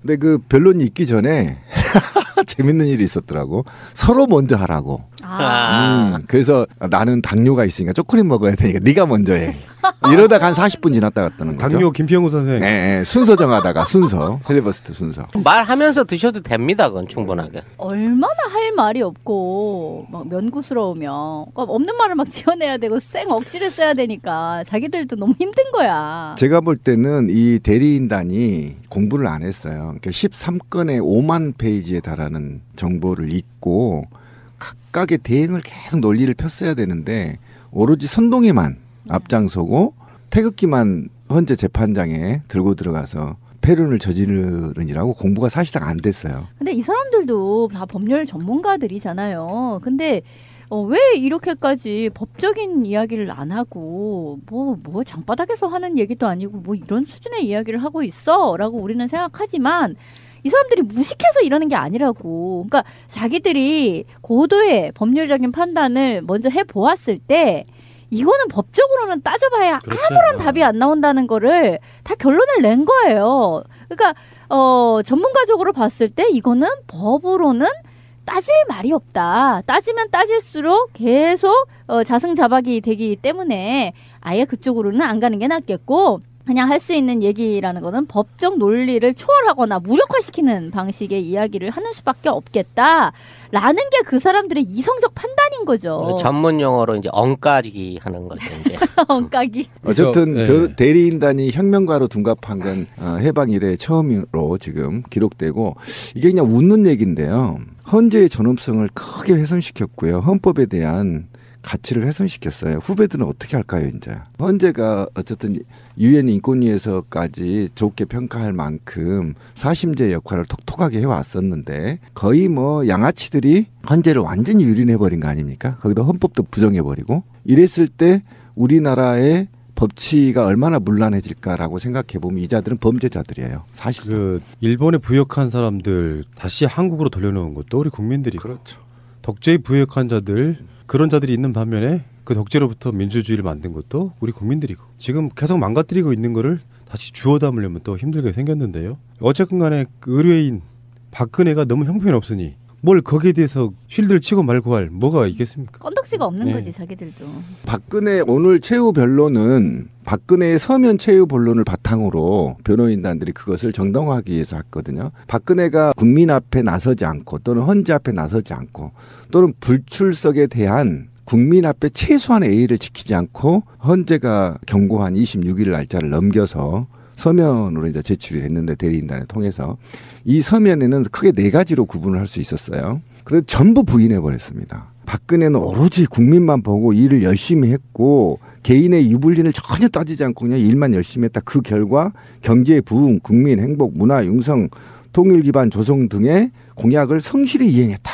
근데 그 변론이 있기 전에 재밌는 일이 있었더라고. 서로 먼저 하라고. 그래서 나는 당뇨가 있으니까 초콜릿 먹어야 되니까 네가 먼저 해. 이러다가 한 40분 지났다 갔다는 거죠. 당뇨 김평우 선생. 네, 순서 정하다가 순서. 필리버스터 순서. 말하면서 드셔도 됩니다. 그건 충분하게. 얼마나 할 말이 없고 막 면구스러우면 없는 말을 막 지어내야 되고 쌩 억지를 써야 되니까 자기들도 너무 힘든 거야. 제가 볼 때는 이 대리인단이 공부를 안 했어요. 그러니까 13건의 5만 페이지에 달하는 정보를 읽고 각각의 대응을 계속 논리를 폈어야 되는데 오로지 선동에만 앞장서고 태극기만 헌재 재판장에 들고 들어가서 폐륜을 저지르느라고 공부가 사실상 안 됐어요. 근데 이 사람들도 다 법률 전문가들이잖아요. 근데 왜 이렇게까지 법적인 이야기를 안 하고 뭐 장바닥에서 하는 얘기도 아니고 뭐 이런 수준의 이야기를 하고 있어라고 우리는 생각하지만 이 사람들이 무식해서 이러는 게 아니라고. 그러니까 자기들이 고도의 법률적인 판단을 먼저 해보았을 때 이거는 법적으로는 따져봐야 그렇죠. 아무런 답이 안 나온다는 거를 다 결론을 낸 거예요. 그러니까 전문가적으로 봤을 때 이거는 법으로는 따질 말이 없다. 따지면 따질수록 계속 자승자박이 되기 때문에 아예 그쪽으로는 안 가는 게 낫겠고 그냥 할 수 있는 얘기라는 거는 법적 논리를 초월하거나 무력화시키는 방식의 이야기를 하는 수밖에 없겠다라는 게 그 사람들의 이성적 판단인 거죠. 전문 용어로 이제 엉까기 하는 거죠. 이제. 엉까기. 어쨌든 네. 대리인단이 혁명가로 둔갑한 건 해방 이래 처음으로 지금 기록되고 이게 그냥 웃는 얘기인데요. 헌재의 존엄성을 크게 훼손시켰고요. 헌법에 대한 가치를 훼손시켰어요. 후배들은 어떻게 할까요, 이제? 헌재가 어쨌든 유엔 인권위에서까지 좋게 평가할 만큼 사심제 역할을 톡톡하게 해왔었는데 거의 뭐 양아치들이 헌재를 완전히 유린해버린 거 아닙니까? 거기다 헌법도 부정해버리고 이랬을 때 우리나라의 법치가 얼마나 문란해질까라고 생각해보면 이 자들은 범죄자들이에요. 사실상. 그 일본에 부역한 사람들 다시 한국으로 돌려놓은 것도 우리 국민들이고 그렇죠. 독재에 부역한 자들 그런 자들이 있는 반면에 그 독재로부터 민주주의를 만든 것도 우리 국민들이고 지금 계속 망가뜨리고 있는 거를 다시 주워 담으려면 또 힘들게 생겼는데요. 어쨌든 간에 그 의뢰인 박근혜가 너무 형편없으니 뭘 거기에 대해서 쉴드를 치고 말고 할 뭐가 있겠습니까? 건덕지가 없는 네. 거지 자기들도. 박근혜 오늘 최후 변론은 박근혜의 서면 최후 변론을 바탕으로 변호인단들이 그것을 정당화하기 위해서 했거든요. 박근혜가 국민 앞에 나서지 않고 또는 헌재 앞에 나서지 않고 또는 불출석에 대한 국민 앞에 최소한의 예의를 지키지 않고 헌재가 경고한 26일 날짜를 넘겨서 서면으로 이제 제출이 됐는데 대리인단을 통해서 이 서면에는 크게 4가지로 구분을 할 수 있었어요. 그래서 전부 부인해 버렸습니다. 박근혜는 오로지 국민만 보고 일을 열심히 했고 개인의 유불리를 전혀 따지지 않고 그냥 일만 열심히 했다. 그 결과 경제 부흥, 국민 행복, 문화 융성, 통일 기반 조성 등의 공약을 성실히 이행했다.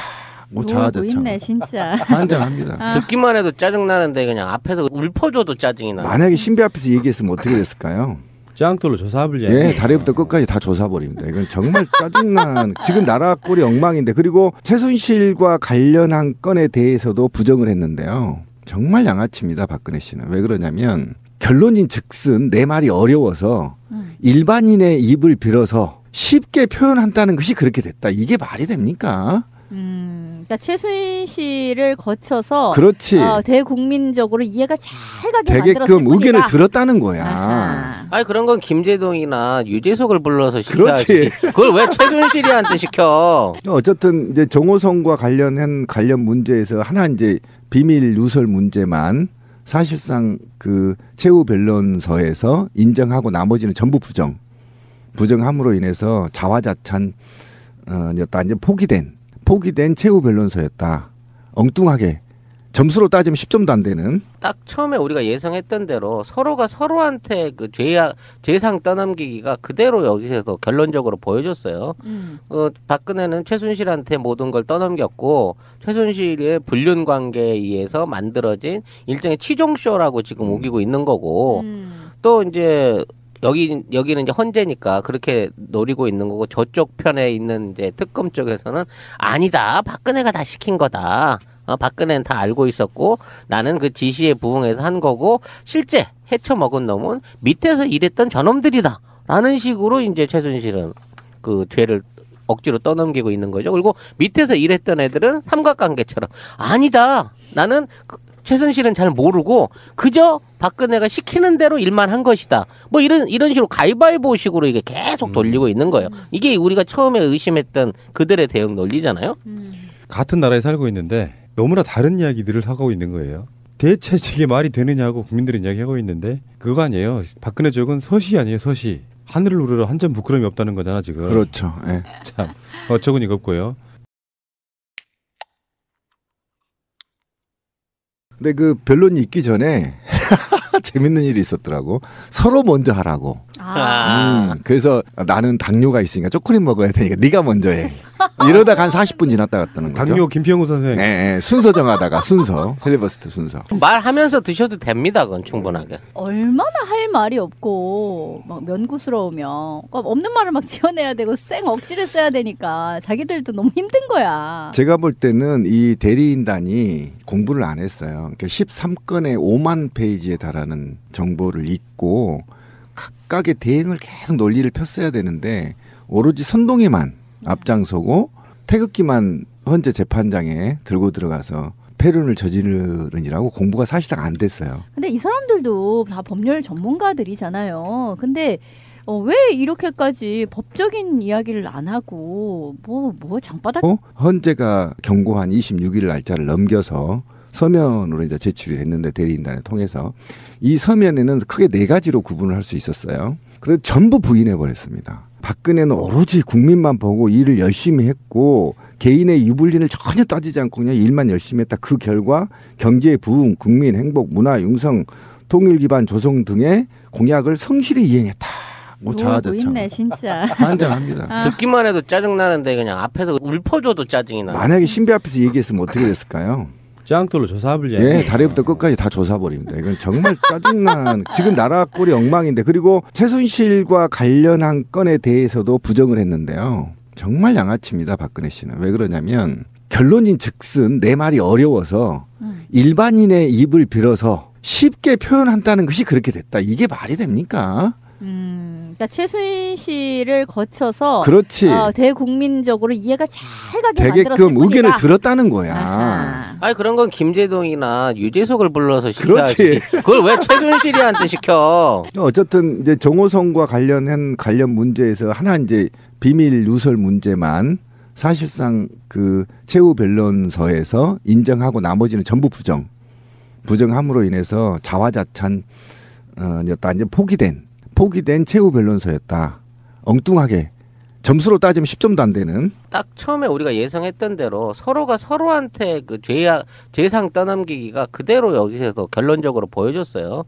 뭐 놀고 있네 진짜. 환장합니다. 듣기만 해도 짜증나는데 그냥 앞에서 울퍼줘도 짜증이 나. 만약에 신비 앞에서 얘기했으면 어떻게 됐을까요? 짱돌로 조사합을 예, 다리부터 끝까지 다 조사버립니다. 이건 정말 짜증난 지금 나라 꼴이 엉망인데 그리고 최순실과 관련한 건에 대해서도 부정을 했는데요. 정말 양아치입니다. 박근혜 씨는. 왜 그러냐면 결론인 즉슨 내 말이 어려워서 일반인의 입을 빌어서 쉽게 표현한다는 것이 그렇게 됐다. 이게 말이 됩니까? 그러니까 최순실을 거쳐서 그렇지. 대국민적으로 이해가 잘 가게 만들었을 되게끔 뿐이다. 의견을 들었다는 거야. 아하. 아니 그런 건 김재동이나 유재석을 불러서 시켜야지. 그렇지. 그걸 왜 최순실이한테 시켜? 어쨌든 이제 정호성과 관련 문제에서 하나 이제 비밀 누설 문제만 사실상 그 최후 변론서에서 인정하고 나머지는 전부 부정함으로 인해서 자화자찬 였다. 이제 포기된 최후 변론서였다. 엉뚱하게 점수로 따지면 10점도 안 되는. 딱 처음에 우리가 예상했던 대로 서로가 서로한테 그 죄상 떠넘기기가 그대로 여기서 결론적으로 보여줬어요. 박근혜는 최순실한테 모든 걸 떠넘겼고 최순실의 불륜 관계에 의해서 만들어진 일종의 치종쇼라고 지금 우기고 있는 거고 또 이제 여기는 이제 헌재니까 그렇게 노리고 있는 거고 저쪽 편에 있는 이제 특검 쪽에서는 아니다. 박근혜가 다 시킨 거다. 박근혜는 다 알고 있었고 나는 그 지시에 부응해서 한 거고 실제 헤쳐먹은 놈은 밑에서 일했던 저놈들이다. 라는 식으로 이제 최순실은 그 죄를 억지로 떠넘기고 있는 거죠. 그리고 밑에서 일했던 애들은 삼각관계처럼 아니다. 나는 최순실은 잘 모르고 그저 박근혜가 시키는 대로 일만 한 것이다. 뭐 이런 식으로 가위바위보식으로 이게 계속 돌리고 있는 거예요. 이게 우리가 처음에 의심했던 그들의 대응 논리잖아요. 같은 나라에 살고 있는데 너무나 다른 이야기들을 하고 있는 거예요. 대체 이게 말이 되느냐고 국민들이 이야기하고 있는데 그거 아니에요. 박근혜 쪽은 서시 아니에요. 서시. 하늘을 우러러 한 점 부끄러움이 없다는 거잖아 지금. 그렇죠. 예. 참 어처구니가 없고요. 근데 그 변론이 있기 전에 재밌는 일이 있었더라고. 서로 먼저 하라고. 그래서 나는 당뇨가 있으니까 초콜릿 먹어야 되니까 네가 먼저 해. 이러다가 한 40분 지났다 갔다는 거죠. 당뇨 김평우 선생. 네, 순서 정하다가 순서. 필리버스터 순서. 말하면서 드셔도 됩니다. 그건 충분하게. 얼마나 할 말이 없고 막 면구스러우면 없는 말을 막 지어내야 되고 쌩 억지를 써야 되니까 자기들도 너무 힘든 거야. 제가 볼 때는 이 대리인단이 공부를 안 했어요. 그러니까 13건의 5만 페이지에 달하는 정보를 읽고 각각의 대응을 계속 논리를 폈어야 되는데 오로지 선동에만 앞장서고 태극기만 헌재 재판장에 들고 들어가서 폐륜을 저지르느라고 공부가 사실상 안 됐어요. 근데 이 사람들도 다 법률 전문가들이잖아요. 근데 왜 이렇게까지 법적인 이야기를 안 하고 뭐 장바닥 헌재가 경고한 26일 날짜를 넘겨서 서면으로 이제 제출이 됐는데 대리인단을 통해서 이 서면에는 크게 4가지로 구분을 할 수 있었어요. 그래서 전부 부인해 버렸습니다. 박근혜는 오로지 국민만 보고 일을 열심히 했고 개인의 유불리를 전혀 따지지 않고 그냥 일만 열심히 했다. 그 결과 경제 부흥, 국민 행복, 문화 융성, 통일 기반 조성 등의 공약을 성실히 이행했다. 뭐 자아자찬. 있네 진짜. 환장합니다. 듣기만 해도 짜증 나는데 그냥 앞에서 울퍼줘도 짜증이 나. 만약에 신비 앞에서 얘기했으면 어떻게 됐을까요? 짱돌로 조사합을 예, 다리부터 끝까지 다 조사버립니다. 이건 정말 짜증난. 지금 나라 꼴이 엉망인데 그리고 최순실과 관련한 건에 대해서도 부정을 했는데요. 정말 양아치입니다. 박근혜 씨는. 왜 그러냐면 결론인 즉슨 내 말이 어려워서 일반인의 입을 빌어서 쉽게 표현한다는 것이 그렇게 됐다. 이게 말이 됩니까? 그러니까 최순실을 거쳐서 그렇지. 대국민적으로 이해가 잘 가게 되게끔 만들었을 의견을 뿐이다. 들었다는 거야. 아니 그런 건 김재동이나 유재석을 불러서 시켜야지. 그렇지. 그걸 왜 최순실이한테 시켜? 어쨌든 이제 정호성과 관련 문제에서 하나 이제 비밀 누설 문제만 사실상 그 최후 변론서에서 인정하고 나머지는 전부 부정함으로 인해서 자화자찬 였다. 이제 포기된 최후 변론서였다. 엉뚱하게 점수로 따지면 10점도 안 되는. 딱 처음에 우리가 예상했던 대로 서로가 서로한테 그 죄상 떠넘기기가 그대로 여기서 결론적으로 보여줬어요.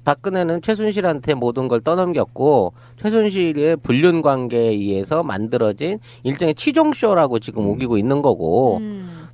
박근혜는 최순실한테 모든 걸 떠넘겼고 최순실의 불륜 관계에 의해서 만들어진 일종의 치종쇼라고 지금 우기고 있는 거고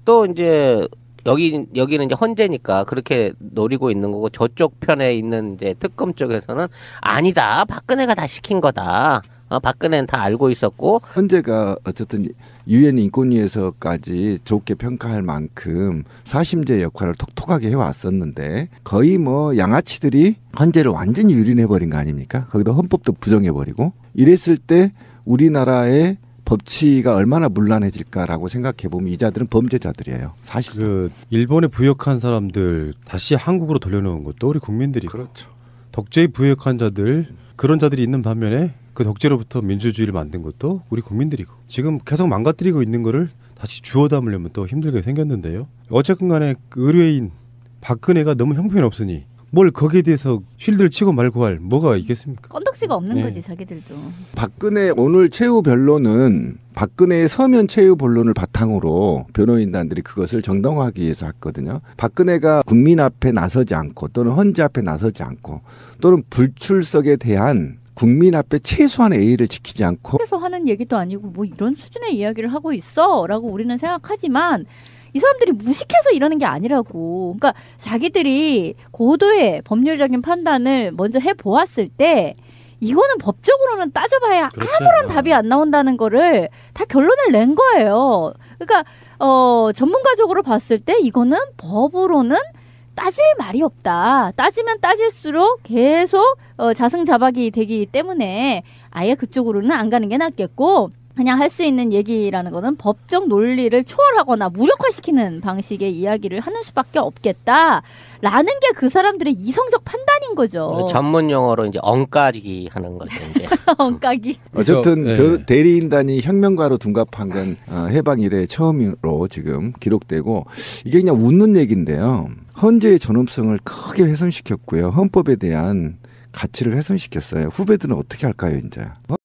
또 이제 여기는 이제 헌재니까 그렇게 노리고 있는 거고 저쪽 편에 있는 이제 특검 쪽에서는 아니다. 박근혜가 다 시킨 거다. 박근혜는 다 알고 있었고 헌재가 어쨌든 유엔 인권위에서까지 좋게 평가할 만큼 사심제 역할을 톡톡하게 해왔었는데 거의 뭐 양아치들이 헌재를 완전히 유린해버린 거 아닙니까? 거기다 헌법도 부정해버리고 이랬을 때 우리나라의 법치가 얼마나 문란해질까라고 생각해보면 이 자들은 범죄자들이에요. 사실상. 그 일본에 부역한 사람들 다시 한국으로 돌려놓은 것도 우리 국민들이고 그렇죠. 독재에 부역한 자들 그런 자들이 있는 반면에 그 독재로부터 민주주의를 만든 것도 우리 국민들이고 지금 계속 망가뜨리고 있는 거를 다시 주워 담으려면 또 힘들게 생겼는데요. 어쨌든 간에 그 의뢰인 박근혜가 너무 형편없으니 뭘 거기에 대해서 쉴드를 치고 말고 할 뭐가 있겠습니까? 건덕지가 없는 네. 거지 자기들도. 박근혜 오늘 최후 변론은 박근혜의 서면 최후 변론을 바탕으로 변호인단들이 그것을 정당화하기 위해서 했거든요. 박근혜가 국민 앞에 나서지 않고 또는 헌재 앞에 나서지 않고 또는 불출석에 대한 국민 앞에 최소한의 예의를 지키지 않고 해서 하는 얘기도 아니고 뭐 이런 수준의 이야기를 하고 있어라고 우리는 생각하지만 이 사람들이 무식해서 이러는 게 아니라고. 그러니까 자기들이 고도의 법률적인 판단을 먼저 해보았을 때 이거는 법적으로는 따져봐야 그렇지. 아무런 답이 안 나온다는 거를 다 결론을 낸 거예요. 그러니까 전문가적으로 봤을 때 이거는 법으로는 따질 말이 없다. 따지면 따질수록 계속 자승자박이 되기 때문에 아예 그쪽으로는 안 가는 게 낫겠고 그냥 할 수 있는 얘기라는 거는 법적 논리를 초월하거나 무력화시키는 방식의 이야기를 하는 수밖에 없겠다라는 게 그 사람들의 이성적 판단인 거죠. 전문 용어로 이제 엉까기 하는 거죠. 이제. 엉까기. 어쨌든 네. 대리인단이 혁명가로 둔갑한 건 해방 이래 처음으로 지금 기록되고 이게 그냥 웃는 얘기인데요. 헌재의 존엄성을 크게 훼손시켰고요. 헌법에 대한 가치를 훼손시켰어요. 후배들은 어떻게 할까요, 이제?